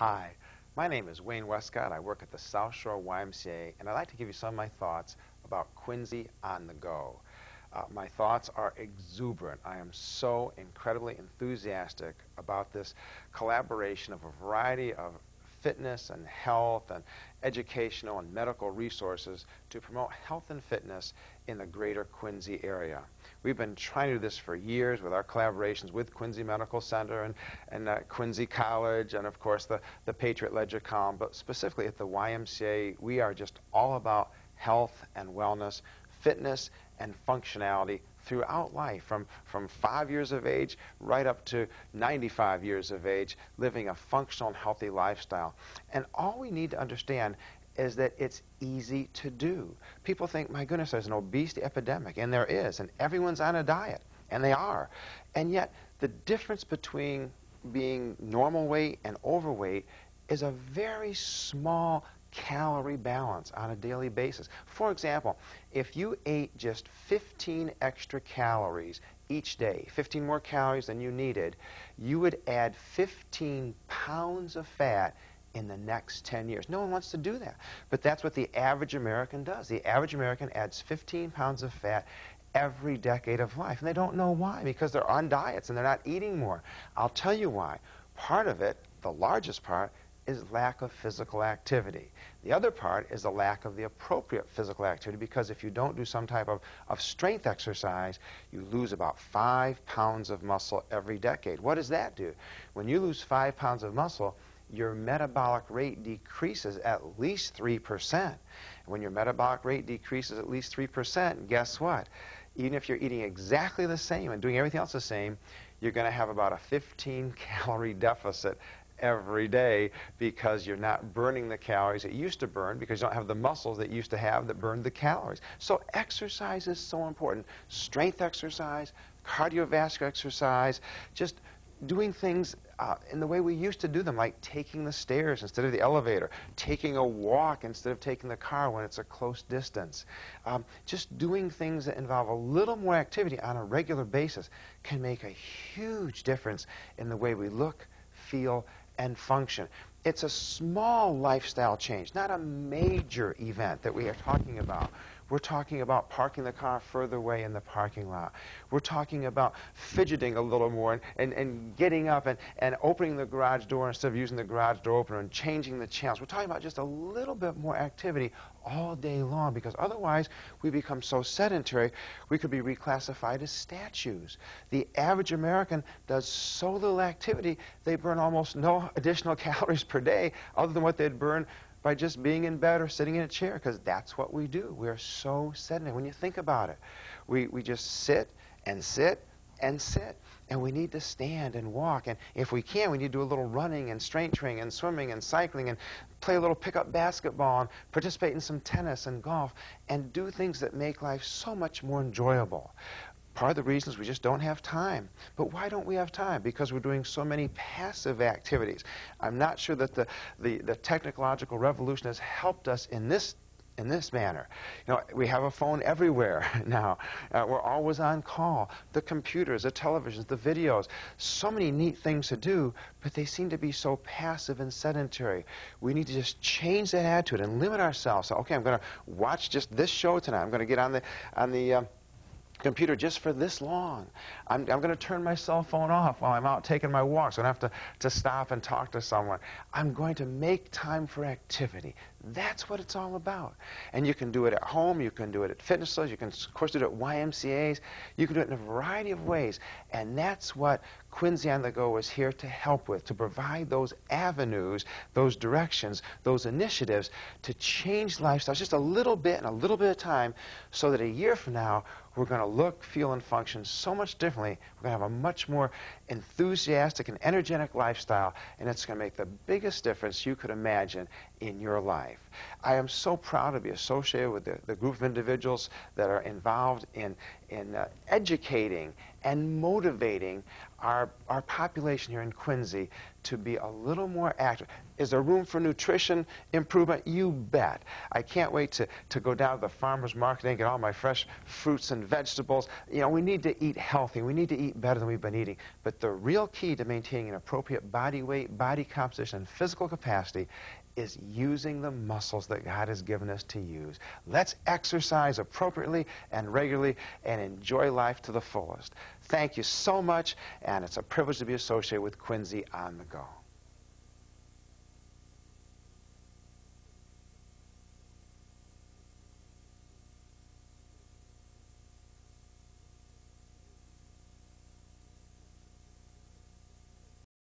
Hi, my name is Wayne Westcott. I work at the South Shore YMCA, and I'd like to give you some of my thoughts about Quincy on the go. My thoughts are exuberant. I am so incredibly enthusiastic about this collaboration of a variety of fitness and health and educational and medical resources to promote health and fitness in the greater Quincy area. We've been trying to do this for years with our collaborations with Quincy Medical Center and Quincy College and, of course, the Patriot Ledger column. But specifically at the YMCA, we are just all about health and wellness, fitness and functionality throughout life, from 5 years of age right up to 95 years of age, living a functional and healthy lifestyle. And all we need to understand is that it's easy to do. People think, my goodness, there's an obesity epidemic, and there is, and everyone's on a diet, and they are. And yet, the difference between being normal weight and overweight is a very small calorie balance on a daily basis. For example, if you ate just 15 extra calories each day, 15 more calories than you needed, you would add 15 pounds of fat in the next 10 years. No one wants to do that, but that's what the average American does. The average American adds 15 pounds of fat every decade of life, and they don't know why, because they're on diets and they're not eating more. I'll tell you why. Part of it, the largest part, is lack of physical activity. The other part is the lack of the appropriate physical activity, because if you don't do some type of strength exercise, you lose about 5 pounds of muscle every decade. What does that do? When you lose 5 pounds of muscle, your metabolic rate decreases at least 3%. When your metabolic rate decreases at least 3%, guess what? Even if you're eating exactly the same and doing everything else the same, you're going to have about a 15-calorie deficit every day, because you're not burning the calories that you used to burn, because you don't have the muscles that you used to have that burned the calories. So exercise is so important. Strength exercise, cardiovascular exercise, just doing things in the way we used to do them, like taking the stairs instead of the elevator, taking a walk instead of taking the car when it's a close distance. Just doing things that involve a little more activity on a regular basis can make a huge difference in the way we look, feel, and function. It's a small lifestyle change, not a major event that we are talking about. We're talking about parking the car further away in the parking lot. We're talking about fidgeting a little more and getting up and opening the garage door instead of using the garage door opener, and changing the channels. We're talking about just a little bit more activity all day long, because otherwise we become so sedentary we could be reclassified as statues. The average American does so little activity, they burn almost no additional calories per day other than what they'd burn by just being in bed or sitting in a chair, because that's what we do. We're so sedentary. When you think about it, we just sit and sit and sit, and we need to stand and walk, and if we can, we need to do a little running and strength training and swimming and cycling and play a little pickup basketball and participate in some tennis and golf and do things that make life so much more enjoyable. Part of the reason is we just don't have time. But why don't we have time? Because we're doing so many passive activities. I'm not sure that the technological revolution has helped us in this manner. You know, we have a phone everywhere now. We're always on call. The computers, the televisions, the videos, so many neat things to do, but they seem to be so passive and sedentary. We need to just change that attitude and limit ourselves. So, okay, I'm going to watch just this show tonight. I'm going to get on the computer just for this long. I'm going to turn my cell phone off while I'm out taking my walk, so I don't have to stop and talk to someone. I'm going to make time for activity. That's what it's all about. And you can do it at home, you can do it at fitness stores, you can, of course, do it at YMCAs, you can do it in a variety of ways. And that's what Quincy on the Go is here to help with, to provide those avenues, those directions, those initiatives to change lifestyles just a little bit and a little bit of time, so that a year from now, we're going to look, feel, and function so much differently. We're going to have a much more enthusiastic and energetic lifestyle, and it's going to make the biggest difference you could imagine in your life. I am so proud to be associated with the group of individuals that are involved in educating and motivating our population here in Quincy to be a little more active. Is there room for nutrition improvement? You bet. I can't wait to go down to the farmer's market and get all my fresh fruits and vegetables. You know, we need to eat healthy. We need to eat better than we've been eating. But the real key to maintaining an appropriate body weight, body composition, and physical capacity is using the muscles that God has given us to use. Let's exercise appropriately and regularly and enjoy life to the fullest. Thank you so much, and it's a privilege to be associated with Quincy on the Go.